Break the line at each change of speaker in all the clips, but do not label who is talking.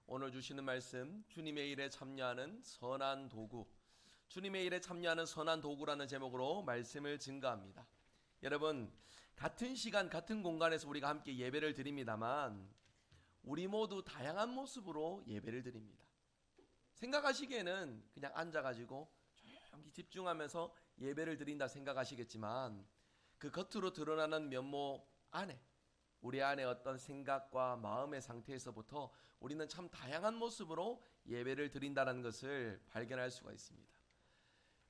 오늘 주시는 말씀, 주님의 일에 참여하는 선한 도구, 주님의 일에 참여하는 선한 도구라는 제목으로 말씀을 증거합니다. 여러분, 같은 시간 같은 공간에서 우리가 함께 예배를 드립니다만 우리 모두 다양한 모습으로 예배를 드립니다. 생각하시기에는 그냥 앉아가지고 조용히 집중하면서 예배를 드린다 생각하시겠지만 그 겉으로 드러나는 면모 안에 우리 안에 어떤 생각과 마음의 상태에서부터 우리는 참 다양한 모습으로 예배를 드린다는 것을 발견할 수가 있습니다.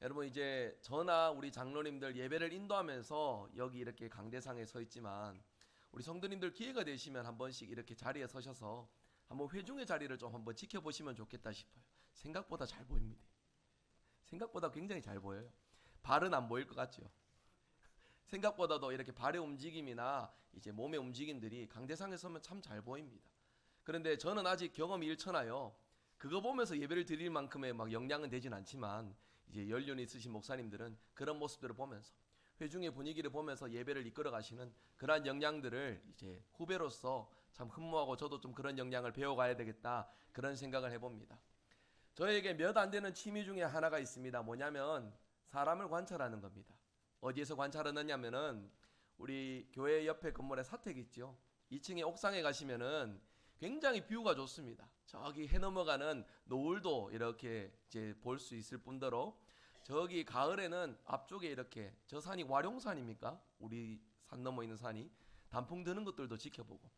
여러분, 이제 저나 우리 장로님들 예배를 인도하면서 여기 이렇게 강대상에 서 있지만 우리 성도님들 기회가 되시면 한 번씩 이렇게 자리에 서셔서 한번 회중의 자리를 좀 한번 지켜보시면 좋겠다 싶어요. 생각보다 잘 보입니다. 생각보다 굉장히 잘 보여요. 발은 안 보일 것 같죠? 생각보다도 이렇게 발의 움직임이나 이제 몸의 움직임들이 강대상에 서면 참 잘 보입니다. 그런데 저는 아직 경험이 일천하여 그거 보면서 예배를 드릴 만큼의 막 역량은 되진 않지만 이제 연륜이 있으신 목사님들은 그런 모습들을 보면서 회중의 분위기를 보면서 예배를 이끌어 가시는 그러한 역량들을 이제 후배로서 참 흠모하고 저도 좀 그런 역량을 배워가야 되겠다 그런 생각을 해봅니다. 저에게 몇 안 되는 취미 중에 하나가 있습니다. 뭐냐면 사람을 관찰하는 겁니다. 어디에서 관찰하느냐면은 우리 교회 옆에 건물에 사택 있죠. 2층에 옥상에 가시면은 굉장히 뷰가 좋습니다. 저기 해 넘어가는 노을도 이렇게 이제 볼 수 있을 뿐더러 저기 가을에는 앞쪽에 이렇게 저 산이 와룡산입니까? 우리 산 넘어 있는 산이 단풍 드는 것들도 지켜보고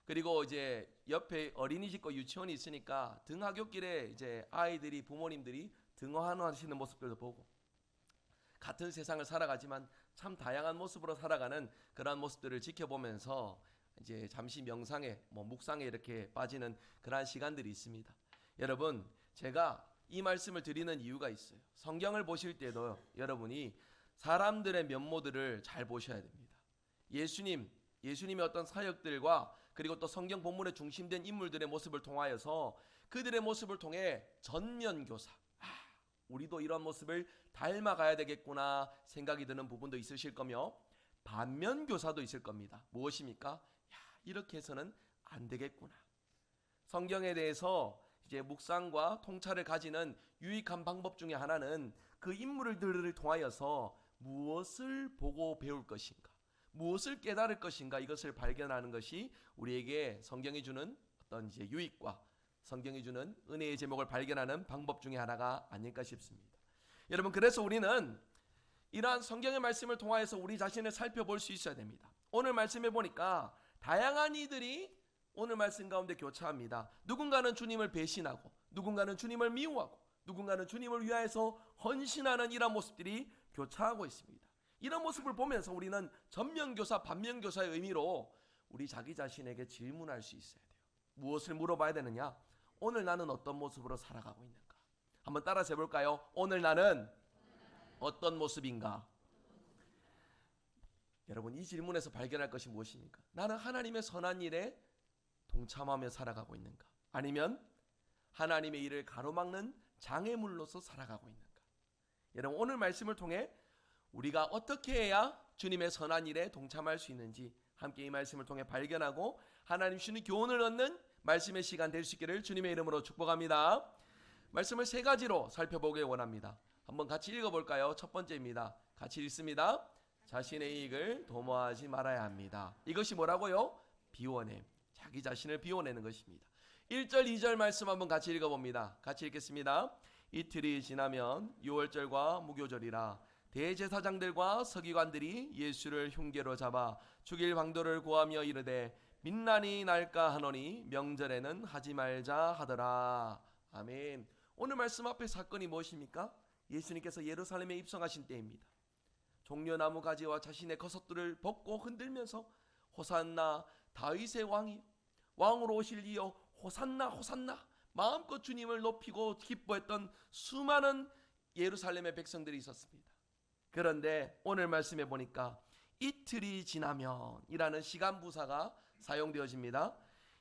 그리고 이제 옆에 어린이집과 유치원이 있으니까 등하굣길에 이제 아이들이 부모님들이 등하하시는 모습들도 보고 같은 세상을 살아가지만 참 다양한 모습으로 살아가는 그러한 모습들을 지켜보면서 이제 잠시 명상에 묵상에 이렇게 빠지는 그러한 시간들이 있습니다. 여러분, 제가 이 말씀을 드리는 이유가 있어요. 성경을 보실 때도 여러분이 사람들의 면모들을 잘 보셔야 됩니다. 예수님의 어떤 사역들과 그리고 또 성경 본문에 중심된 인물들의 모습을 통하여서 그들의 모습을 통해 전면교사, 우리도 이런 모습을 닮아가야 되겠구나 생각이 드는 부분도 있으실 거며 반면교사도 있을 겁니다. 무엇입니까? 이렇게 해서는 안 되겠구나. 성경에 대해서 이제 묵상과 통찰을 가지는 유익한 방법 중에 하나는 그 인물들을 통하여서 무엇을 보고 배울 것인가, 무엇을 깨달을 것인가 이것을 발견하는 것이 우리에게 성경이 주는 어떤 이제 유익과 성경이 주는 은혜의 제목을 발견하는 방법 중에 하나가 아닐까 싶습니다. 여러분, 그래서 우리는 이러한 성경의 말씀을 통하여서 우리 자신을 살펴볼 수 있어야 됩니다. 오늘 말씀해 보니까 다양한 이들이 오늘 말씀 가운데 교차합니다. 누군가는 주님을 배신하고 누군가는 주님을 미워하고 누군가는 주님을 위하여서 헌신하는 이러한 모습들이 교차하고 있습니다. 이런 모습을 보면서 우리는 전면교사, 반면교사의 의미로 우리 자기 자신에게 질문할 수 있어야 돼요. 무엇을 물어봐야 되느냐? 오늘 나는 어떤 모습으로 살아가고 있는가? 한번 따라서 해볼까요? 오늘 나는 어떤 모습인가? 여러분, 이 질문에서 발견할 것이 무엇입니까? 나는 하나님의 선한 일에 동참하며 살아가고 있는가? 아니면 하나님의 일을 가로막는 장애물로서 살아가고 있는가? 여러분, 오늘 말씀을 통해 우리가 어떻게 해야 주님의 선한 일에 동참할 수 있는지 함께 이 말씀을 통해 발견하고 하나님 주시는 교훈을 얻는 말씀의 시간 될 수 있기를 주님의 이름으로 축복합니다. 말씀을 세 가지로 살펴보길 원합니다. 한번 같이 읽어볼까요? 첫 번째입니다. 같이 읽습니다. 자신의 이익을 도모하지 말아야 합니다. 이것이 뭐라고요? 비워냄. 자기 자신을 비워내는 것입니다. 1절 2절 말씀 한번 같이 읽어봅니다. 같이 읽겠습니다. 이틀이 지나면 유월절과 무교절이라 대제사장들과 서기관들이 예수를 흉계로 잡아 죽일 방도를 구하며 이르되 민난이 날까 하노니 명절에는 하지 말자 하더라. 아멘. 오늘 말씀 앞에 사건이 무엇입니까? 예수님께서 예루살렘에 입성하신 때입니다. 종려나무 가지와 자신의 거석들을 벗고 흔들면서 호산나 다윗의 왕이요 왕으로 오실 이여 호산나 호산나 마음껏 주님을 높이고 기뻐했던 수많은 예루살렘의 백성들이 있었습니다. 그런데 오늘 말씀해 보니까 이틀이 지나면 이라는 시간 부사가 사용되어집니다.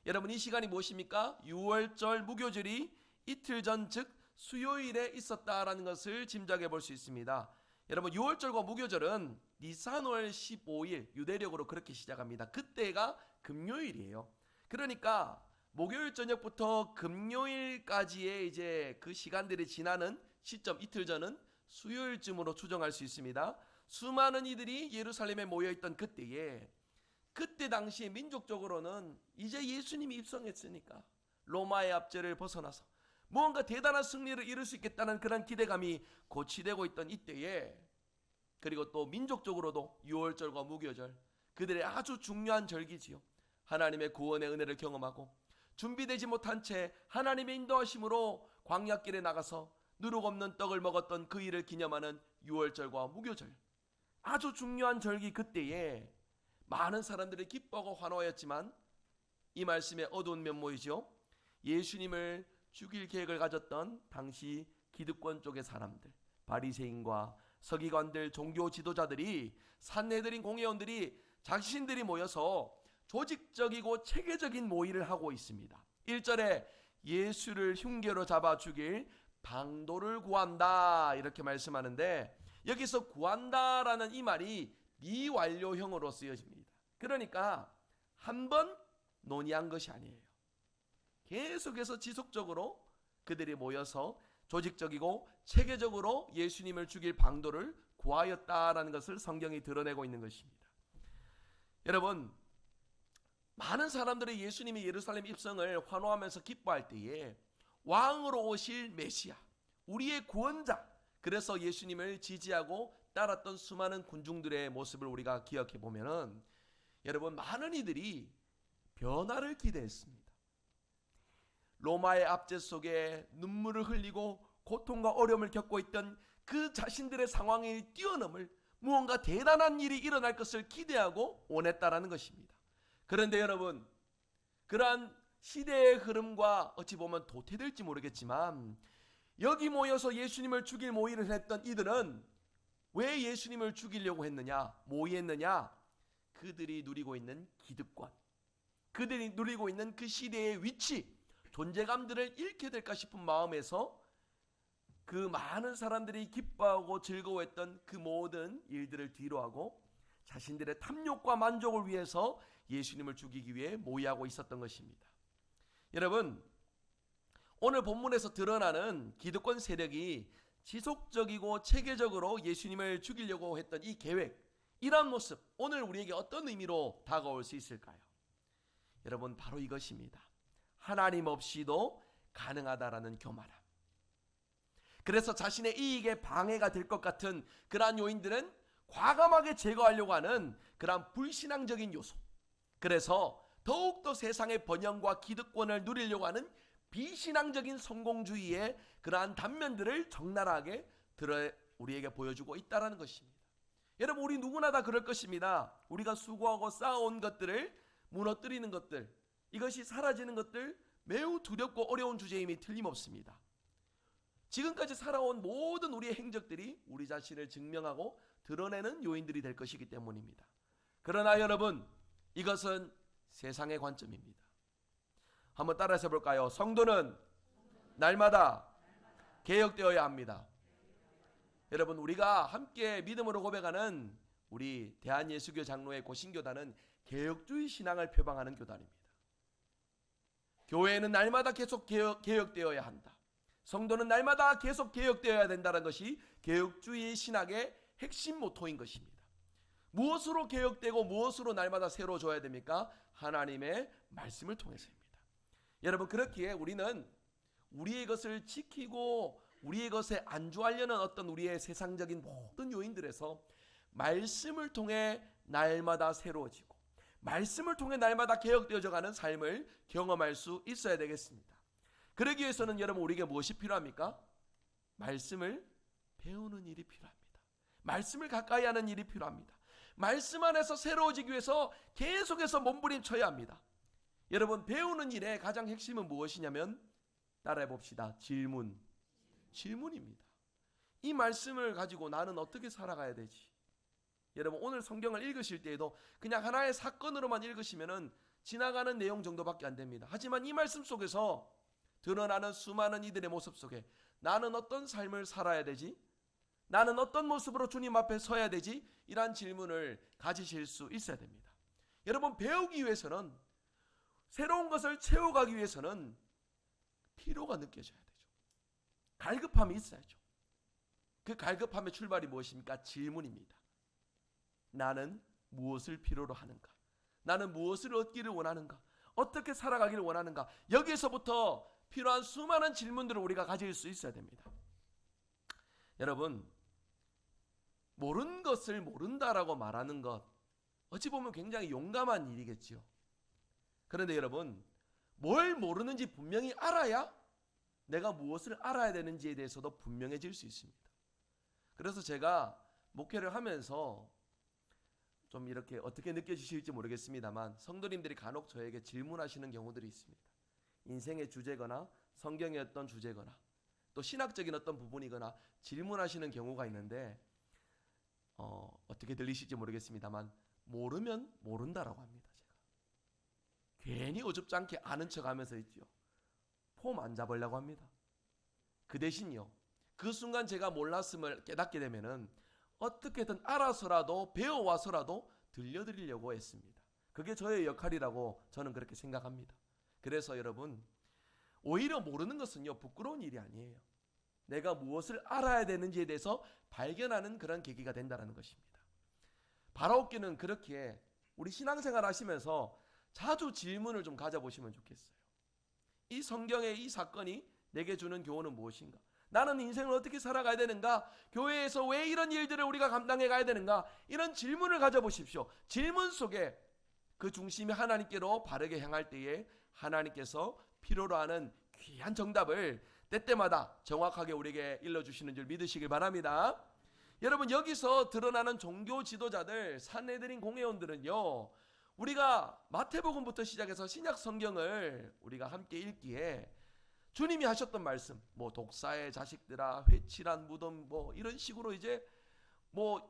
여러분, 이 시간이 무엇입니까? 유월절 무교절이 이틀 전, 즉 수요일에 있었다라는 것을 짐작해 볼 수 있습니다. 여러분, 유월절과 무교절은 니산월 15일 유대력으로 그렇게 시작합니다. 그때가 금요일이에요. 그러니까 목요일 저녁부터 금요일까지의 이제 그 시간들이 지나는 시점, 이틀 전은 수요일쯤으로 추정할 수 있습니다. 수많은 이들이 예루살렘에 모여있던 그때 당시에 민족적으로는 이제 예수님이 입성했으니까 로마의 압제를 벗어나서 무언가 대단한 승리를 이룰 수 있겠다는 그런 기대감이 고취되고 있던 이때에, 그리고 또 민족적으로도 유월절과 무교절, 그들의 아주 중요한 절기지요. 하나님의 구원의 은혜를 경험하고 준비되지 못한 채 하나님의 인도하심으로 광야길에 나가서 누룩 없는 떡을 먹었던 그 일을 기념하는 유월절과 무교절, 아주 중요한 절기 그때에 많은 사람들이 기뻐하고 환호하였지만 이 말씀의 어두운 면모이죠. 예수님을 죽일 계획을 가졌던 당시 기득권 쪽의 사람들, 바리새인과 서기관들, 종교 지도자들이, 산헤드린 공회원들이 자신들이 모여서 조직적이고 체계적인 모의를 하고 있습니다. 1절에 예수를 흉계로 잡아 죽일 방도를 구한다 이렇게 말씀하는데, 여기서 구한다라는 이 말이 미완료형으로 쓰여집니다. 그러니까 한 번 논의한 것이 아니에요. 계속해서 지속적으로 그들이 모여서 조직적이고 체계적으로 예수님을 죽일 방도를 구하였다라는 것을 성경이 드러내고 있는 것입니다. 여러분, 많은 사람들이 예수님이 예루살렘 입성을 환호하면서 기뻐할 때에 왕으로 오실 메시아, 우리의 구원자, 그래서 예수님을 지지하고 따랐던 수많은 군중들의 모습을 우리가 기억해 보면은, 여러분, 많은 이들이 변화를 기대했습니다. 로마의 압제 속에 눈물을 흘리고 고통과 어려움을 겪고 있던 그 자신들의 상황을 뛰어넘을 무언가 대단한 일이 일어날 것을 기대하고 원했다라는 것입니다. 그런데 여러분, 그러한 시대의 흐름과 어찌 보면 도태될지 모르겠지만 여기 모여서 예수님을 죽일 모의를 했던 이들은 왜 예수님을 죽이려고 했느냐, 모의했느냐? 그들이 누리고 있는 기득권, 그들이 누리고 있는 그 시대의 위치, 존재감들을 잃게 될까 싶은 마음에서 그 많은 사람들이 기뻐하고 즐거워했던 그 모든 일들을 뒤로하고 자신들의 탐욕과 만족을 위해서 예수님을 죽이기 위해 모의하고 있었던 것입니다. 여러분, 오늘 본문에서 드러나는 기득권 세력이 지속적이고 체계적으로 예수님을 죽이려고 했던 이 계획, 이러한 모습, 오늘 우리에게 어떤 의미로 다가올 수 있을까요? 여러분, 바로 이것입니다. 하나님 없이도 가능하다라는 교만함. 그래서 자신의 이익에 방해가 될 것 같은 그러한 요인들은 과감하게 제거하려고 하는 그러한 불신앙적인 요소, 그래서 더욱더 세상의 번영과 기득권을 누리려고 하는 비신앙적인 성공주의의 그러한 단면들을 적나라하게 우리에게 보여주고 있다는 것입니다. 여러분, 우리 누구나 다 그럴 것입니다. 우리가 수고하고 쌓아온 것들을 무너뜨리는 것들, 이것이 사라지는 것들, 매우 두렵고 어려운 주제임이 틀림없습니다. 지금까지 살아온 모든 우리의 행적들이 우리 자신을 증명하고 드러내는 요인들이 될 것이기 때문입니다. 그러나 여러분, 이것은 세상의 관점입니다. 한번 따라서 볼까요? 성도는 날마다 개혁되어야 합니다. 여러분, 우리가 함께 믿음으로 고백하는 우리 대한예수교 장로의 고신교단은 개혁주의 신앙을 표방하는 교단입니다. 교회는 날마다 계속 개혁되어야 한다. 성도는 날마다 계속 개혁되어야 된다는 것이 개혁주의 신학의 핵심 모토인 것입니다. 무엇으로 개혁되고 무엇으로 날마다 새로워져야 됩니까? 하나님의 말씀을 통해서입니다. 여러분, 그렇기에 우리는 우리의 것을 지키고 우리의 것에 안주하려는 어떤 우리의 세상적인 모든 요인들에서 말씀을 통해 날마다 새로워지고 말씀을 통해 날마다 개혁되어져가는 삶을 경험할 수 있어야 되겠습니다. 그러기 위해서는 여러분, 우리에게 무엇이 필요합니까? 말씀을 배우는 일이 필요합니다. 말씀을 가까이 하는 일이 필요합니다. 말씀 안에서 새로워지기 위해서 계속해서 몸부림쳐야 합니다. 여러분, 배우는 일의 가장 핵심은 무엇이냐면, 따라해 봅시다. 질문입니다. 이 말씀을 가지고 나는 어떻게 살아가야 되지? 여러분, 오늘 성경을 읽으실 때에도 그냥 하나의 사건으로만 읽으시면은 지나가는 내용 정도밖에 안 됩니다. 하지만 이 말씀 속에서 드러나는 수많은 이들의 모습 속에 나는 어떤 삶을 살아야 되지? 나는 어떤 모습으로 주님 앞에 서야 되지? 이러한 질문을 가지실 수 있어야 됩니다. 여러분, 배우기 위해서는 새로운 것을 채워가기 위해서는 피로가 느껴져야 되죠. 갈급함이 있어야죠. 그 갈급함의 출발이 무엇입니까? 질문입니다. 나는 무엇을 필요로 하는가? 나는 무엇을 얻기를 원하는가? 어떻게 살아가기를 원하는가? 여기에서부터 필요한 수많은 질문들을 우리가 가질 수 있어야 됩니다. 여러분, 모르는 것을 모른다라고 말하는 것, 어찌 보면 굉장히 용감한 일이겠지요. 그런데 여러분, 뭘 모르는지 분명히 알아야 내가 무엇을 알아야 되는지에 대해서도 분명해질 수 있습니다. 그래서 제가 목회를 하면서 좀 이렇게 어떻게 느껴지실지 모르겠습니다만, 성도님들이 간혹 저에게 질문하시는 경우들이 있습니다. 인생의 주제거나 성경의 어떤 주제거나 또 신학적인 어떤 부분이거나 질문하시는 경우가 있는데, 어떻게 들리실지 모르겠습니다만 모르면 모른다라고 합니다. 제가 괜히 어줍지 않게 아는 척하면서 있죠. 폼 안 잡으려고 합니다. 그 대신요, 그 순간 제가 몰랐음을 깨닫게 되면은 어떻게든 알아서라도 배워와서라도 들려드리려고 했습니다. 그게 저의 역할이라고 저는 그렇게 생각합니다. 그래서 여러분, 오히려 모르는 것은요, 부끄러운 일이 아니에요. 내가 무엇을 알아야 되는지에 대해서 발견하는 그런 계기가 된다는 것입니다. 바라옵기는 그렇게 우리 신앙생활 하시면서 자주 질문을 좀 가져보시면 좋겠어요. 이 성경의 이 사건이 내게 주는 교훈은 무엇인가? 나는 인생을 어떻게 살아가야 되는가? 교회에서 왜 이런 일들을 우리가 감당해 가야 되는가? 이런 질문을 가져보십시오. 질문 속에 그 중심이 하나님께로 바르게 향할 때에 하나님께서 필요로 하는 귀한 정답을 때때마다 정확하게 우리에게 일러주시는 줄 믿으시길 바랍니다. 여러분, 여기서 드러나는 종교 지도자들, 산헤드린 공회원들은요, 우리가 마태복음부터 시작해서 신약 성경을 우리가 함께 읽기에 주님이 하셨던 말씀, 독사의 자식들아, 회칠한 무덤, 이런 식으로 이제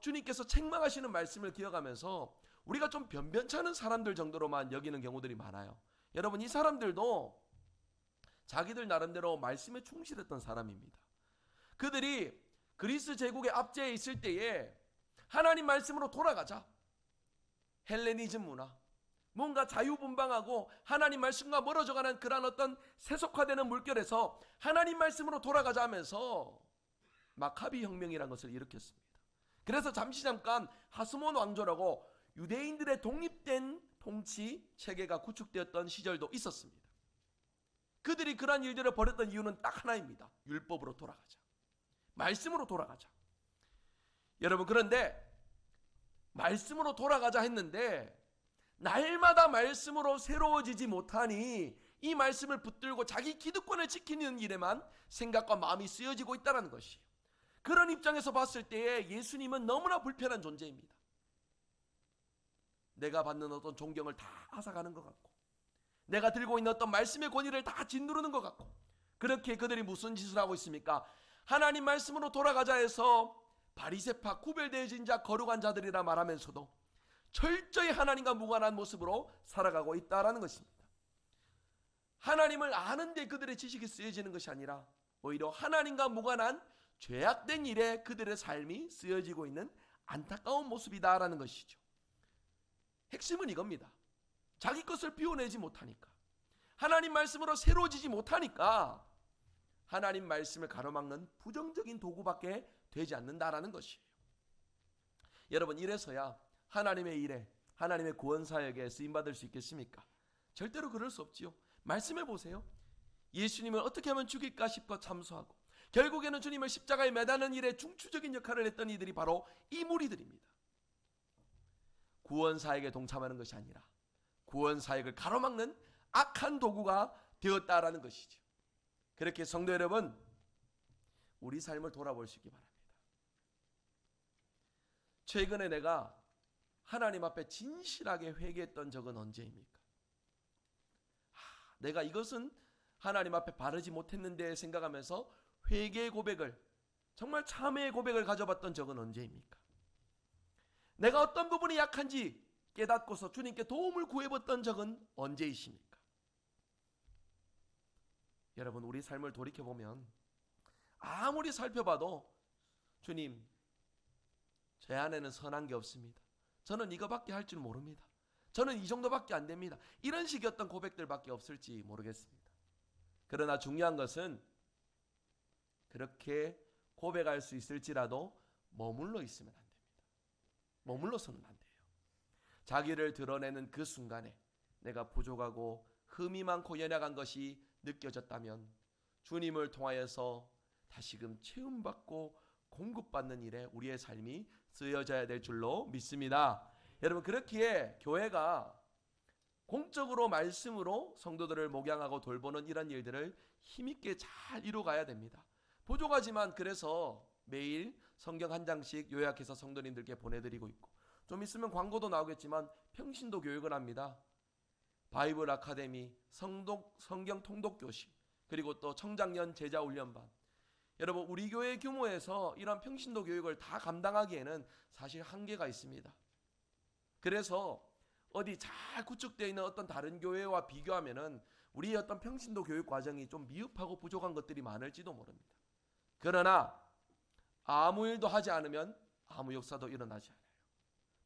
주님께서 책망하시는 말씀을 기억하면서 우리가 좀 변변찮은 사람들 정도로만 여기는 경우들이 많아요. 여러분, 이 사람들도 자기들 나름대로 말씀에 충실했던 사람입니다. 그들이 그리스 제국의 압제에 있을 때에 하나님 말씀으로 돌아가자, 헬레니즘 문화, 뭔가 자유분방하고 하나님 말씀과 멀어져가는 그런 어떤 세속화되는 물결에서 하나님 말씀으로 돌아가자 하면서 마카비 혁명이라는 것을 일으켰습니다. 그래서 잠깐 하스몬 왕조라고 유대인들의 독립된 통치 체계가 구축되었던 시절도 있었습니다. 그들이 그러한 일들을 벌였던 이유는 딱 하나입니다. 율법으로 돌아가자, 말씀으로 돌아가자. 여러분, 그런데 말씀으로 돌아가자 했는데 날마다 말씀으로 새로워지지 못하니 이 말씀을 붙들고 자기 기득권을 지키는 일에만 생각과 마음이 쓰여지고 있다는 것이에요. 그런 입장에서 봤을 때에 예수님은 너무나 불편한 존재입니다. 내가 받는 어떤 존경을 다 앗아가는 것 같고, 내가 들고 있는 어떤 말씀의 권위를 다 짓누르는 것 같고, 그렇게 그들이 무슨 짓을 하고 있습니까? 하나님 말씀으로 돌아가자 해서 바리새파, 구별되어진 자, 거룩한 자들이라 말하면서도 철저히 하나님과 무관한 모습으로 살아가고 있다라는 것입니다. 하나님을 아는데 그들의 지식이 쓰여지는 것이 아니라 오히려 하나님과 무관한 죄악된 일에 그들의 삶이 쓰여지고 있는 안타까운 모습이다라는 것이죠. 핵심은 이겁니다. 자기 것을 비워내지 못하니까, 하나님 말씀으로 새로워지지 못하니까 하나님 말씀을 가로막는 부정적인 도구밖에 되지 않는다라는 것이에요. 여러분, 이래서야 하나님의 일에, 하나님의 구원사역에 쓰임받을 수 있겠습니까? 절대로 그럴 수 없지요. 말씀해 보세요. 예수님을 어떻게 하면 죽일까 싶고 참소하고 결국에는 주님을 십자가에 매다는 일에 중추적인 역할을 했던 이들이 바로 이 무리들입니다. 구원사역에 동참하는 것이 아니라 구원사역을 가로막는 악한 도구가 되었다라는 것이죠. 그렇게 성도 여러분, 우리 삶을 돌아보시기 바랍니다. 최근에 내가 하나님 앞에 진실하게 회개했던 적은 언제입니까? 내가 이것은 하나님 앞에 바르지 못했는데 생각하면서 회개의 고백을, 정말 참회의 고백을 가져봤던 적은 언제입니까? 내가 어떤 부분이 약한지 깨닫고서 주님께 도움을 구해봤던 적은 언제이십니까? 여러분, 우리 삶을 돌이켜보면 아무리 살펴봐도 주님, 제 안에는 선한 게 없습니다. 저는 이거밖에 할 줄 모릅니다. 저는 이 정도밖에 안 됩니다. 이런 식의 어떤 고백들밖에 없을지 모르겠습니다. 그러나 중요한 것은 그렇게 고백할 수 있을지라도 머물러 있으면 안 됩니다. 머물러서는 안 돼요. 자기를 드러내는 그 순간에 내가 부족하고 흠이 많고 연약한 것이 느껴졌다면 주님을 통하여서 다시금 체험받고 공급받는 일에 우리의 삶이 쓰여져야 될 줄로 믿습니다. 여러분, 그렇기에 교회가 공적으로 말씀으로 성도들을 목양하고 돌보는 이런 일들을 힘있게 잘 이루어가야 됩니다. 부족하지만 그래서 매일 성경 한 장씩 요약해서 성도님들께 보내드리고 있고, 좀 있으면 광고도 나오겠지만 평신도 교육을 합니다. 바이블 아카데미, 성경 통독 교실, 그리고 또 청장년 제자 훈련반. 여러분, 우리 교회 규모에서 이런 평신도 교육을 다 감당하기에는 사실 한계가 있습니다. 그래서 어디 잘 구축되어 있는 어떤 다른 교회와 비교하면은 우리의 어떤 평신도 교육 과정이 좀 미흡하고 부족한 것들이 많을지도 모릅니다. 그러나 아무 일도 하지 않으면 아무 역사도 일어나지 않아요.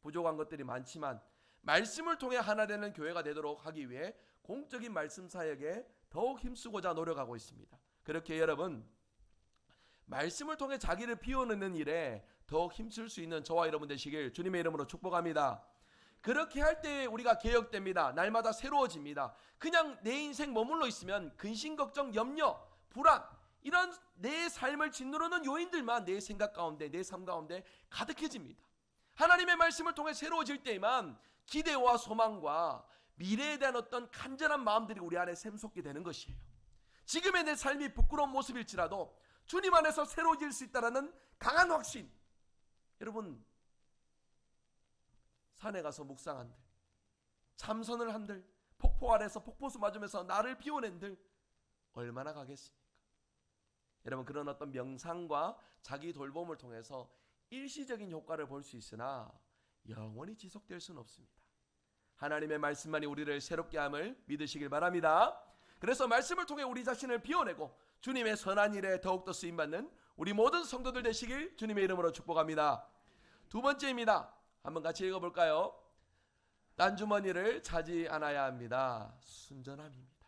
부족한 것들이 많지만 말씀을 통해 하나 되는 교회가 되도록 하기 위해 공적인 말씀 사역에 더욱 힘쓰고자 노력하고 있습니다. 그렇게 여러분, 말씀을 통해 자기를 비워내는 일에 더욱 힘쓸 수 있는 저와 여러분 되시길 주님의 이름으로 축복합니다. 그렇게 할 때 우리가 개혁됩니다. 날마다 새로워집니다. 그냥 내 인생 머물러 있으면 근심, 걱정, 염려, 불안, 이런 내 삶을 짓누르는 요인들만 내 생각 가운데, 내 삶 가운데 가득해집니다. 하나님의 말씀을 통해 새로워질 때에만 기대와 소망과 미래에 대한 어떤 간절한 마음들이 우리 안에 샘솟게 되는 것이에요. 지금의 내 삶이 부끄러운 모습일지라도 주님 안에서 새로워질 수 있다는 강한 확신. 여러분, 산에 가서 묵상한들, 참선을 한들, 폭포 아래서 폭포수 맞으면서 나를 비워낸들 얼마나 가겠습니까? 여러분, 그런 어떤 명상과 자기 돌봄을 통해서 일시적인 효과를 볼 수 있으나 영원히 지속될 수는 없습니다. 하나님의 말씀만이 우리를 새롭게 함을 믿으시길 바랍니다. 그래서 말씀을 통해 우리 자신을 비워내고 주님의 선한 일에 더욱더 쓰임받는 우리 모든 성도들 되시길 주님의 이름으로 축복합니다. 두 번째입니다. 한번 같이 읽어볼까요? 딴 주머니를 차지 않아야 합니다. 순전함입니다.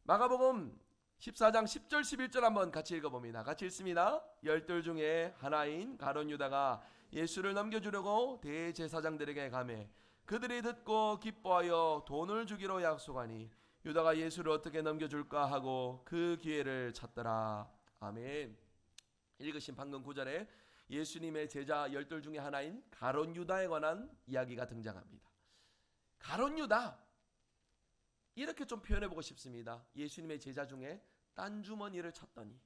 마가복음 14장 10절 11절 한번 같이 읽어봅니다. 같이 읽습니다. 열둘 중에 하나인 가룟 유다가 예수를 넘겨주려고 대제사장들에게 가매 그들이 듣고 기뻐하여 돈을 주기로 약속하니 유다가 예수를 어떻게 넘겨줄까 하고 그 기회를 찾더라. 아멘. 읽으신 방금 9절에 예수님의 제자 열둘 중에 하나인 가룟 유다에 관한 이야기가 등장합니다. 가룟 유다, 이렇게 좀 표현해보고 싶습니다. 예수님의 제자 중에 딴 주머니를 찾던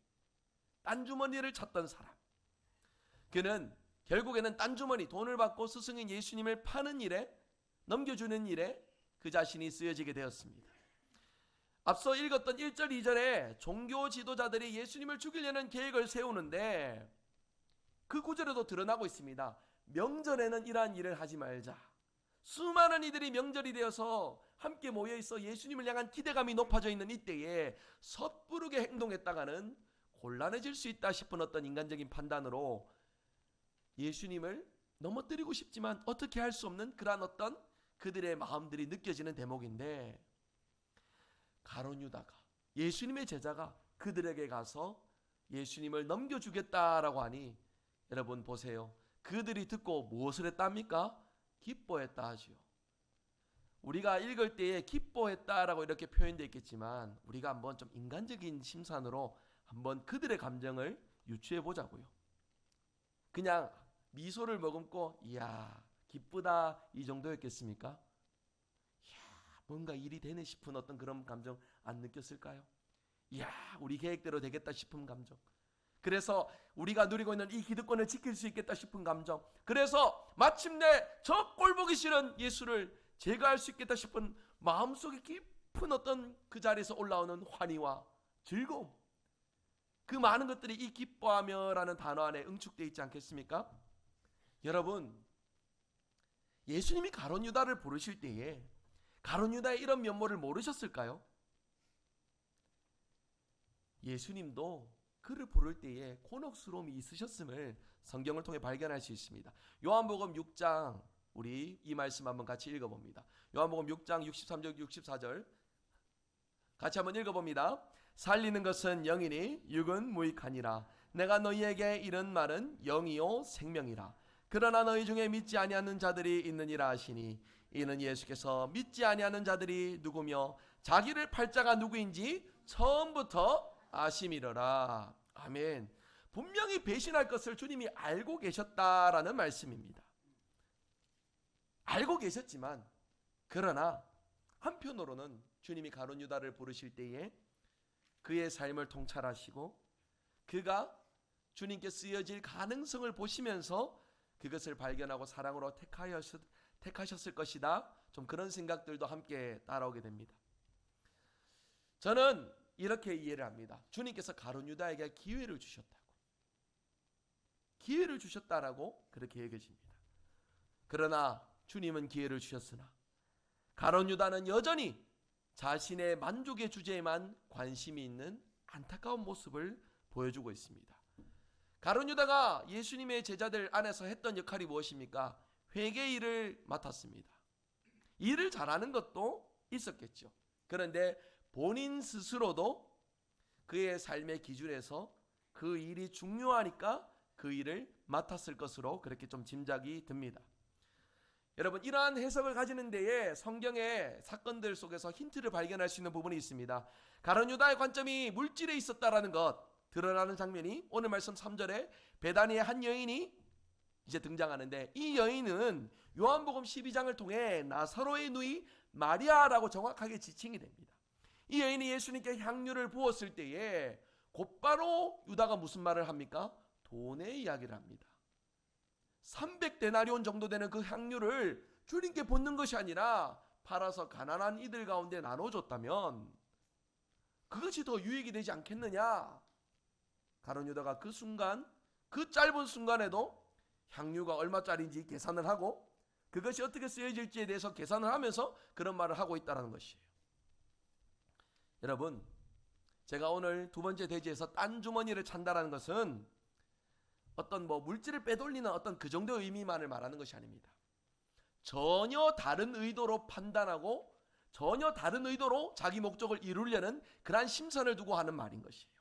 사람. 그는 결국에는 딴 주머니, 돈을 받고 스승인 예수님을 파는 일에, 넘겨주는 일에 그 자신이 쓰여지게 되었습니다. 앞서 읽었던 1절 2절에 종교 지도자들이 예수님을 죽이려는 계획을 세우는데 그 구절에도 드러나고 있습니다. 명절에는 이러한 일을 하지 말자. 수많은 이들이 명절이 되어서 함께 모여있어 예수님을 향한 기대감이 높아져 있는 이때에 섣부르게 행동했다가는 곤란해질 수 있다 싶은 어떤 인간적인 판단으로 예수님을 넘어뜨리고 싶지만 어떻게 할 수 없는 그러한 어떤 그들의 마음들이 느껴지는 대목인데, 가룟 유다가, 예수님의 제자가 그들에게 가서 예수님을 넘겨주겠다라고 하니 여러분 보세요. 그들이 듣고 무엇을 했답니까? 기뻐했다 하지요. 우리가 읽을 때에 기뻐했다라고 이렇게 표현되어 있겠지만 우리가 한번 좀 인간적인 심산으로 한번 그들의 감정을 유추해 보자고요. 그냥 미소를 머금고 이야 기쁘다 이 정도였겠습니까? 이야 뭔가 일이 되네 싶은 어떤 그런 감정 안 느꼈을까요? 이야 우리 계획대로 되겠다 싶은 감정, 그래서 우리가 누리고 있는 이 기득권을 지킬 수 있겠다 싶은 감정, 그래서 마침내 저 꼴보기 싫은 예수를 제거할 수 있겠다 싶은 마음속에 깊은 어떤 그 자리에서 올라오는 환희와 즐거움, 그 많은 것들이 이 기뻐하며 라는 단어 안에 응축되어 있지 않겠습니까? 여러분, 예수님이 가룟 유다를 부르실 때에 가룟 유다의 이런 면모를 모르셨을까요? 예수님도 그를 부를 때에 곤혹스러움이 있으셨음을 성경을 통해 발견할 수 있습니다. 요한복음 6장 우리 이 말씀 한번 같이 읽어봅니다. 요한복음 6장 63절 64절 같이 한번 읽어봅니다. 살리는 것은 영이니 육은 무익하니라. 내가 너희에게 이른 말은 영이요 생명이라. 그러나 너희 중에 믿지 아니하는 자들이 있느니라 하시니 이는 예수께서 믿지 아니하는 자들이 누구며 자기를 팔자가 누구인지 처음부터 아심이러라. 아멘. 분명히 배신할 것을 주님이 알고 계셨다라는 말씀입니다. 알고 계셨지만 그러나 한편으로는 주님이 가룟 유다를 부르실 때에 그의 삶을 통찰하시고 그가 주님께 쓰여질 가능성을 보시면서 그것을 발견하고 사랑으로 택하셨을 것이다. 좀 그런 생각들도 함께 따라오게 됩니다. 저는 이렇게 이해를 합니다. 주님께서 가룟 유다에게 기회를 주셨다고. 기회를 주셨다라고 그렇게 여겨집니다. 그러나 주님은 기회를 주셨으나 가룟 유다는 여전히 자신의 만족의 주제에만 관심이 있는 안타까운 모습을 보여주고 있습니다. 가룟 유다가 예수님의 제자들 안에서 했던 역할이 무엇입니까? 회개 일을 맡았습니다. 일을 잘하는 것도 있었겠죠. 그런데 본인 스스로도 그의 삶의 기준에서 그 일이 중요하니까 그 일을 맡았을 것으로 그렇게 좀 짐작이 듭니다. 여러분, 이러한 해석을 가지는 데에 성경의 사건들 속에서 힌트를 발견할 수 있는 부분이 있습니다. 가룟 유다의 관점이 물질에 있었다라는 것 드러나는 장면이 오늘 말씀 3절에 베다니의 한 여인이 이제 등장하는데, 이 여인은 요한복음 12장을 통해 나사로의 누이 마리아라고 정확하게 지칭이 됩니다. 이 여인이 예수님께 향유를 부었을 때에 곧바로 유다가 무슨 말을 합니까? 돈의 이야기를 합니다. 300데나리온 정도 되는 그 향유를 주님께 붓는 것이 아니라 팔아서 가난한 이들 가운데 나눠줬다면 그것이 더 유익이 되지 않겠느냐. 가룟 유다가 그 순간, 그 짧은 순간에도 향유가 얼마짜리인지 계산을 하고 그것이 어떻게 쓰여질지에 대해서 계산을 하면서 그런 말을 하고 있다는 것이에요. 여러분, 제가 오늘 두 번째 대지에서 딴 주머니를 찬다라는 것은 어떤 물질을 빼돌리는 어떤 그 정도의 의미만을 말하는 것이 아닙니다. 전혀 다른 의도로 판단하고 전혀 다른 의도로 자기 목적을 이루려는 그러한 심산을 두고 하는 말인 것이에요.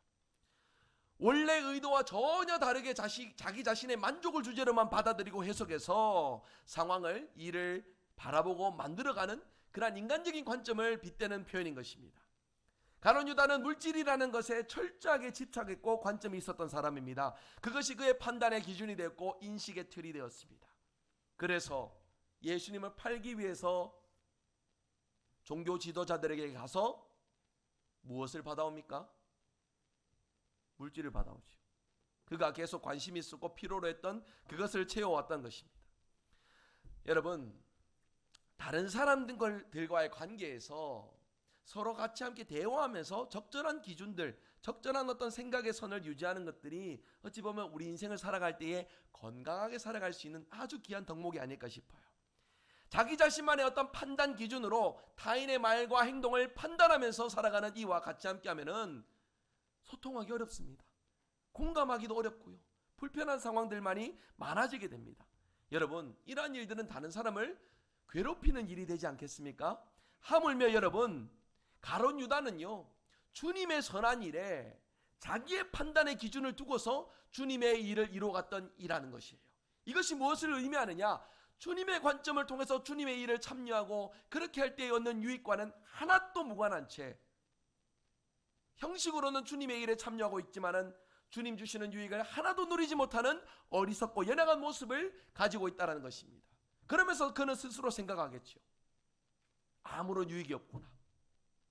원래 의도와 전혀 다르게 자기 자신의 만족을 주제로만 받아들이고 해석해서 상황을, 일을 바라보고 만들어가는 그러한 인간적인 관점을 빗대는 표현인 것입니다. 가룟 유다는 물질이라는 것에 철저하게 집착했고 관점이 있었던 사람입니다. 그것이 그의 판단의 기준이 되었고 인식의 틀이 되었습니다. 그래서 예수님을 팔기 위해서 종교 지도자들에게 가서 무엇을 받아옵니까? 물질을 받아오죠. 그가 계속 관심이 있었고 필요로 했던 그것을 채워왔던 것입니다. 여러분, 다른 사람들과의 관계에서 서로 같이 함께 대화하면서 적절한 기준들, 적절한 어떤 생각의 선을 유지하는 것들이 어찌 보면 우리 인생을 살아갈 때에 건강하게 살아갈 수 있는 아주 귀한 덕목이 아닐까 싶어요. 자기 자신만의 어떤 판단 기준으로 타인의 말과 행동을 판단하면서 살아가는 이와 같이 함께 하면은 소통하기 어렵습니다. 공감하기도 어렵고요. 불편한 상황들만이 많아지게 됩니다. 여러분, 이러한 일들은 다른 사람을 괴롭히는 일이 되지 않겠습니까? 하물며 여러분, 가룟 유다는요, 주님의 선한 일에 자기의 판단의 기준을 두고서 주님의 일을 이루어갔던 일하는 것이에요. 이것이 무엇을 의미하느냐? 주님의 관점을 통해서 주님의 일을 참여하고 그렇게 할 때 얻는 유익과는 하나도 무관한 채 형식으로는 주님의 일에 참여하고 있지만은 주님 주시는 유익을 하나도 누리지 못하는 어리석고 연약한 모습을 가지고 있다는 것입니다. 그러면서 그는 스스로 생각하겠죠. 아무런 유익이 없구나.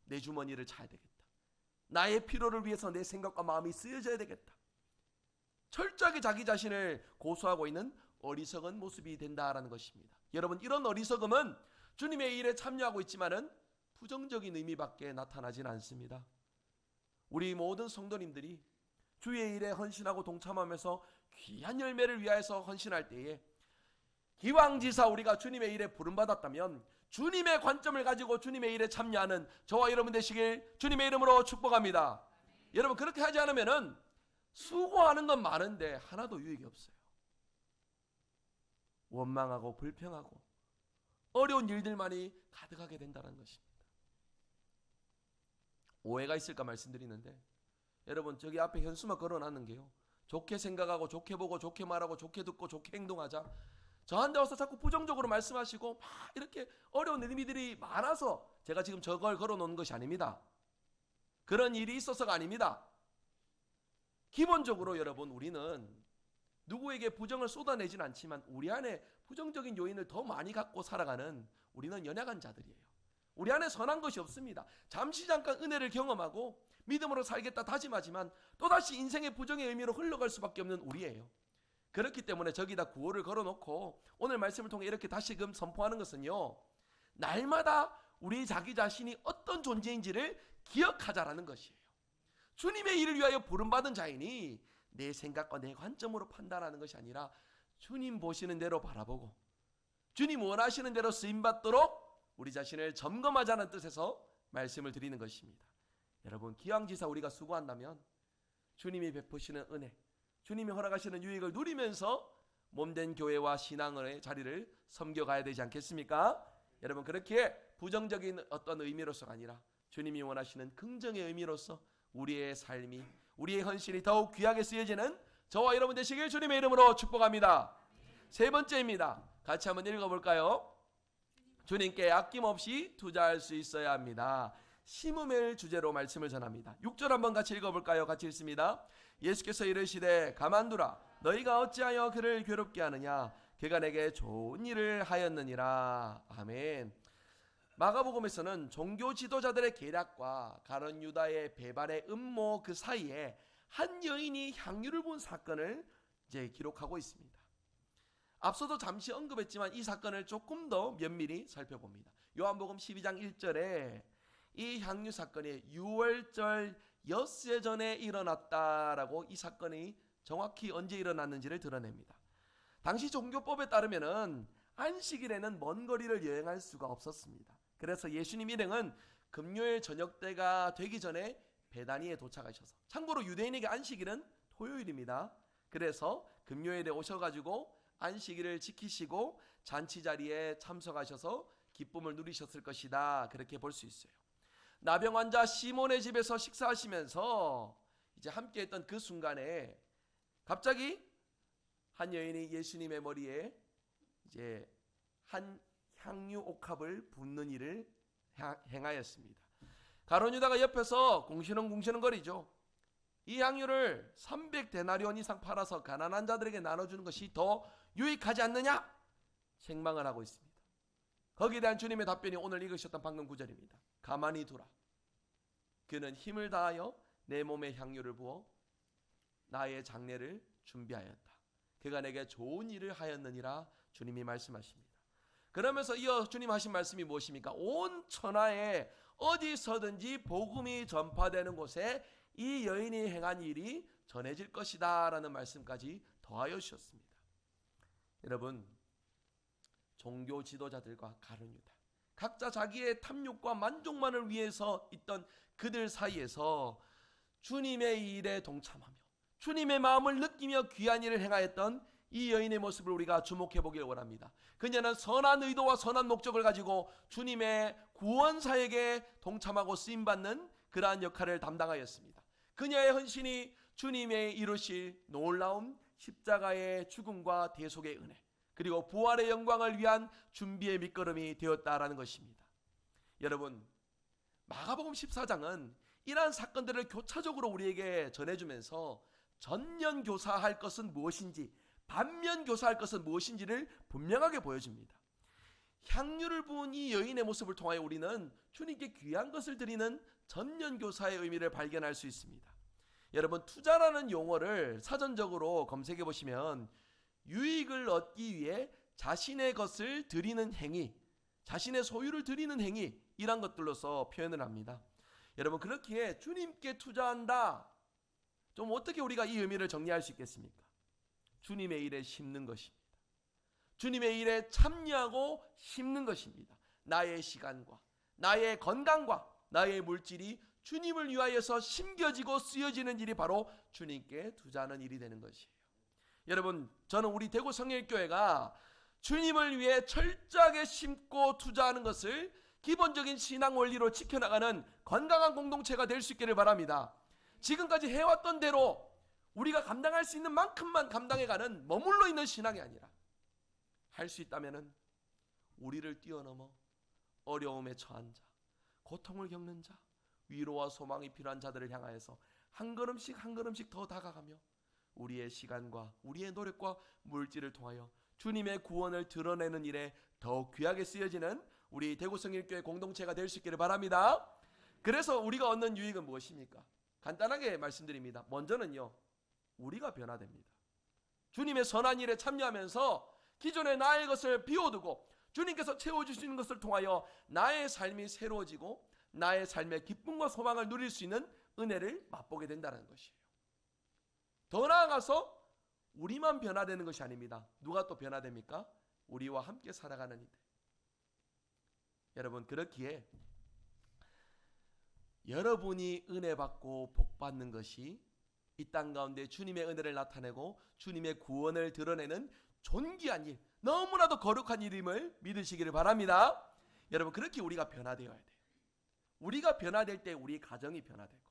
내 주머니를 차야 되겠다. 나의 필요를 위해서 내 생각과 마음이 쓰여져야 되겠다. 철저하게 자기 자신을 고수하고 있는 어리석은 모습이 된다라는 것입니다. 여러분, 이런 어리석음은 주님의 일에 참여하고 있지만은 부정적인 의미밖에 나타나진 않습니다. 우리 모든 성도님들이 주의 일에 헌신하고 동참하면서 귀한 열매를 위하여서 헌신할 때에 기왕지사 우리가 주님의 일에 부름받았다면 주님의 관점을 가지고 주님의 일에 참여하는 저와 여러분 되시길 주님의 이름으로 축복합니다. 여러분, 그렇게 하지 않으면은 수고하는 건 많은데 하나도 유익이 없어요. 원망하고 불평하고 어려운 일들만이 가득하게 된다는 것입니다. 오해가 있을까 말씀드리는데, 여러분 저기 앞에 현수막 걸어놨는 게요, 좋게 생각하고 좋게 보고 좋게 말하고 좋게 듣고 좋게 행동하자, 저한테 와서 자꾸 부정적으로 말씀하시고 막 이렇게 어려운 의미들이 많아서 제가 지금 저걸 걸어놓은 것이 아닙니다. 그런 일이 있어서가 아닙니다. 기본적으로 여러분, 우리는 누구에게 부정을 쏟아내진 않지만 우리 안에 부정적인 요인을 더 많이 갖고 살아가는, 우리는 연약한 자들이에요. 우리 안에 선한 것이 없습니다. 잠시 잠깐 은혜를 경험하고 믿음으로 살겠다 다짐하지만 또다시 인생의 부정의 의미로 흘러갈 수밖에 없는 우리예요. 그렇기 때문에 저기다 구호를 걸어놓고 오늘 말씀을 통해 이렇게 다시금 선포하는 것은요, 날마다 우리 자기 자신이 어떤 존재인지를 기억하자라는 것이에요. 주님의 일을 위하여 부름받은 자이니 내 생각과 내 관점으로 판단하는 것이 아니라 주님 보시는 대로 바라보고 주님 원하시는 대로 쓰임받도록 우리 자신을 점검하자는 뜻에서 말씀을 드리는 것입니다. 여러분, 기왕지사 우리가 수고한다면 주님이 베푸시는 은혜, 주님이 허락하시는 유익을 누리면서 몸된 교회와 신앙의 자리를 섬겨가야 되지 않겠습니까? 여러분, 그렇게 부정적인 어떤 의미로서가 아니라 주님이 원하시는 긍정의 의미로서 우리의 삶이, 우리의 헌신이 더욱 귀하게 쓰여지는 저와 여러분 되시길 주님의 이름으로 축복합니다. 세 번째입니다. 같이 한번 읽어볼까요? 주님께 아낌없이 투자할 수 있어야 합니다. 심음을 주제로 말씀을 전합니다. 6절 한번 같이 읽어볼까요? 같이 읽습니다. 예수께서 이르시되 가만두라, 너희가 어찌하여 그를 괴롭게 하느냐, 그가 내게 좋은 일을 하였느니라. 아멘. 마가복음에서는 종교 지도자들의 계략과 가룟 유다의 배반의 음모 그 사이에 한 여인이 향유를 부은 사건을 이제 기록하고 있습니다. 앞서도 잠시 언급했지만 이 사건을 조금 더 면밀히 살펴봅니다. 요한복음 12장 1절에 이 향유 사건이 6월절 엿새 전에 일어났다라고, 이 사건이 정확히 언제 일어났는지를 드러냅니다. 당시 종교법에 따르면은 안식일에는 먼 거리를 여행할 수가 없었습니다. 그래서 예수님 일행은 금요일 저녁 때가 되기 전에 베다니에 도착하셔서, 참고로 유대인에게 안식일은 토요일입니다. 그래서 금요일에 오셔가지고 안식일을 지키시고 잔치 자리에 참석하셔서 기쁨을 누리셨을 것이다, 그렇게 볼 수 있어요. 나병 환자 시몬의 집에서 식사하시면서 이제 함께했던 그 순간에 갑자기 한 여인이 예수님의 머리에 이제 한 향유 옥합을 붓는 일을 행하였습니다. 가룟 유다가 옆에서 궁시렁궁시렁거리죠. 이 향유를 300데나리온 이상 팔아서 가난한 자들에게 나눠주는 것이 더 유익하지 않느냐 책망을 하고 있습니다. 거기에 대한 주님의 답변이 오늘 읽으셨던 방금 구절입니다. 가만히 두라. 그는 힘을 다하여 내 몸에 향유를 부어 나의 장례를 준비하였다. 그가 내게 좋은 일을 하였느니라 주님이 말씀하십니다. 그러면서 이어 주님 하신 말씀이 무엇입니까? 온 천하에 어디서든지 복음이 전파되는 곳에 이 여인이 행한 일이 전해질 것이다 라는 말씀까지 더하여 주셨습니다. 여러분, 종교 지도자들과 가룟 유다, 각자 자기의 탐욕과 만족만을 위해서 있던 그들 사이에서 주님의 일에 동참하며 주님의 마음을 느끼며 귀한 일을 행하였던 이 여인의 모습을 우리가 주목해 보길 원합니다. 그녀는 선한 의도와 선한 목적을 가지고 주님의 구원 사역에 동참하고 쓰임받는 그러한 역할을 담당하였습니다. 그녀의 헌신이 주님의 이루실 놀라운 십자가의 죽음과 대속의 은혜, 그리고 부활의 영광을 위한 준비의 밑거름이 되었다라는 것입니다. 여러분, 마가복음 14장은 이러한 사건들을 교차적으로 우리에게 전해주면서 전면교사할 것은 무엇인지, 반면교사할 것은 무엇인지를 분명하게 보여줍니다. 향유를 부은 이 여인의 모습을 통하여 우리는 주님께 귀한 것을 드리는 전면교사의 의미를 발견할 수 있습니다. 여러분, 투자라는 용어를 사전적으로 검색해 보시면 유익을 얻기 위해 자신의 것을 드리는 행위, 자신의 소유를 드리는 행위, 이런 것들로서 표현을 합니다. 여러분, 그렇기에 주님께 투자한다, 좀 어떻게 우리가 이 의미를 정리할 수 있겠습니까? 주님의 일에 심는 것입니다. 주님의 일에 참여하고 심는 것입니다. 나의 시간과 나의 건강과 나의 물질이 주님을 위하여서 심겨지고 쓰여지는 일이 바로 주님께 투자하는 일이 되는 것이에요. 여러분, 저는 우리 대구 성일교회가 주님을 위해 철저하게 심고 투자하는 것을 기본적인 신앙 원리로 지켜나가는 건강한 공동체가 될 수 있기를 바랍니다. 지금까지 해왔던 대로 우리가 감당할 수 있는 만큼만 감당해가는 머물러 있는 신앙이 아니라 할 수 있다면 우리를 뛰어넘어 어려움에 처한 자, 고통을 겪는 자, 위로와 소망이 필요한 자들을 향하여서 한 걸음씩 한 걸음씩 더 다가가며 우리의 시간과 우리의 노력과 물질을 통하여 주님의 구원을 드러내는 일에 더욱 귀하게 쓰여지는 우리 대구성일교회 공동체가 될 수 있기를 바랍니다. 그래서 우리가 얻는 유익은 무엇입니까? 간단하게 말씀드립니다. 먼저는요, 우리가 변화됩니다. 주님의 선한 일에 참여하면서 기존의 나의 것을 비워두고 주님께서 채워주시는 것을 통하여 나의 삶이 새로워지고 나의 삶의 기쁨과 소망을 누릴 수 있는 은혜를 맛보게 된다는 것이에요. 더 나아가서 우리만 변화되는 것이 아닙니다. 누가 또 변화됩니까? 우리와 함께 살아가는 이들. 여러분, 그렇기에 여러분이 은혜 받고 복 받는 것이 이 땅 가운데 주님의 은혜를 나타내고 주님의 구원을 드러내는 존귀한 일, 너무나도 거룩한 일임을 믿으시기를 바랍니다. 여러분, 그렇게 우리가 변화되어야 돼요. 우리가 변화될 때 우리 가정이 변화되고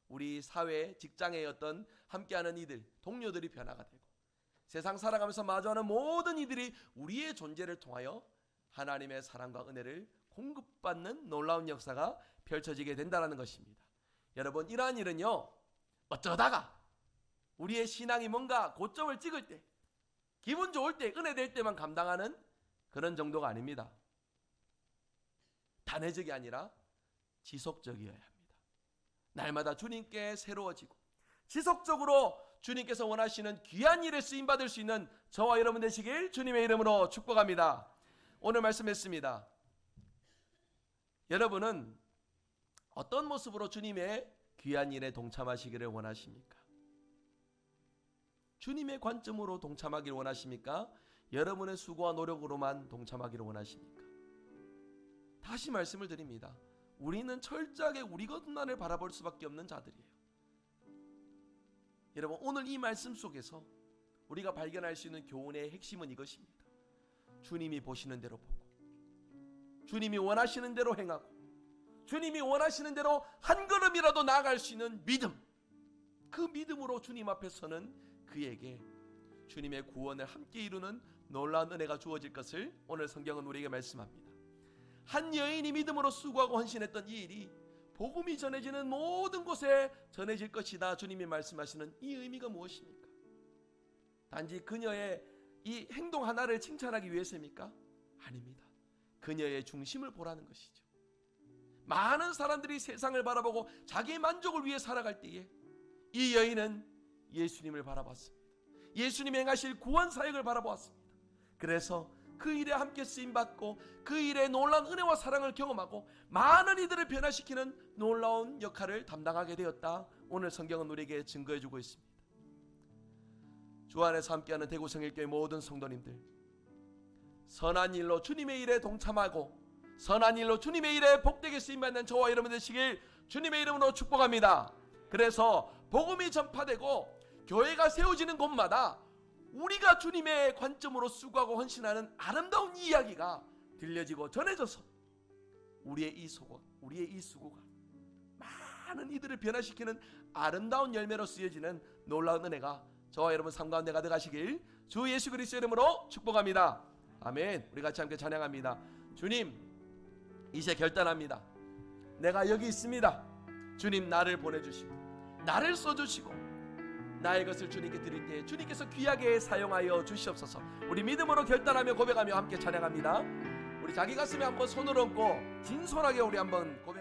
우리 사회, 직장의 어떤 함께하는 이들, 동료들이 변화가 되고 세상 살아가면서 마주하는 모든 이들이 우리의 존재를 통하여 하나님의 사랑과 은혜를 공급받는 놀라운 역사가 펼쳐지게 된다는 것입니다. 여러분, 이러한 일은요, 어쩌다가 우리의 신앙이 뭔가 고점을 찍을 때, 기분 좋을 때, 은혜 될 때만 감당하는 그런 정도가 아닙니다. 단회적이 아니라 지속적이어야 합니다. 날마다 주님께 새로워지고 지속적으로 주님께서 원하시는 귀한 일에 쓰임받을 수 있는 저와 여러분 되시길 주님의 이름으로 축복합니다. 오늘 말씀했습니다. 여러분은 어떤 모습으로 주님의 귀한 일에 동참하시기를 원하십니까? 주님의 관점으로 동참하기를 원하십니까? 여러분의 수고와 노력으로만 동참하기를 원하십니까? 다시 말씀을 드립니다. 우리는 철저하게 우리 것만을 바라볼 수밖에 없는 자들이에요. 여러분, 오늘 이 말씀 속에서 우리가 발견할 수 있는 교훈의 핵심은 이것입니다. 주님이 보시는 대로 보고 주님이 원하시는 대로 행하고 주님이 원하시는 대로 한 걸음이라도 나아갈 수 있는 믿음, 그 믿음으로 주님 앞에 서는 그에게 주님의 구원을 함께 이루는 놀라운 은혜가 주어질 것을 오늘 성경은 우리에게 말씀합니다. 한 여인이 믿음으로 수고하고 헌신했던 이 일이 복음이 전해지는 모든 곳에 전해질 것이다, 주님이 말씀하시는 이 의미가 무엇입니까? 단지 그녀의 이 행동 하나를 칭찬하기 위해서입니까? 아닙니다. 그녀의 중심을 보라는 것이죠. 많은 사람들이 세상을 바라보고 자기의 만족을 위해 살아갈 때에 이 여인은 예수님을 바라봤습니다. 예수님이 행하실 구원 사역을 바라보았습니다. 그래서 그 일에 함께 쓰임받고 그 일에 놀라운 은혜와 사랑을 경험하고 많은 이들을 변화시키는 놀라운 역할을 담당하게 되었다, 오늘 성경은 우리에게 증거해주고 있습니다. 주 안에서 함께하는 대구성일교회 모든 성도님들, 선한 일로 주님의 일에 동참하고 선한 일로 주님의 일에 복되게 쓰임받는 저와 여러분 되시길 주님의 이름으로 축복합니다. 그래서 복음이 전파되고 교회가 세워지는 곳마다 우리가 주님의 관점으로 수고하고 헌신하는 아름다운 이야기가 들려지고 전해져서 우리의 이 수고가 많은 이들을 변화시키는 아름다운 열매로 쓰여지는 놀라운 은혜가 저와 여러분 삶 가운데 가득하시길 주 예수 그리스도의 이름으로 축복합니다. 아멘. 우리 같이 함께 찬양합니다. 주님, 이제 결단합니다. 내가 여기 있습니다. 주님, 나를 보내주시고 나를 써주시고 나의 것을 주님께 드릴 때 주님께서 귀하게 사용하여 주시옵소서. 우리 믿음으로 결단하며 고백하며 함께 찬양합니다. 우리 자기 가슴에 한번 손을 얹고 진솔하게 우리 한번 고백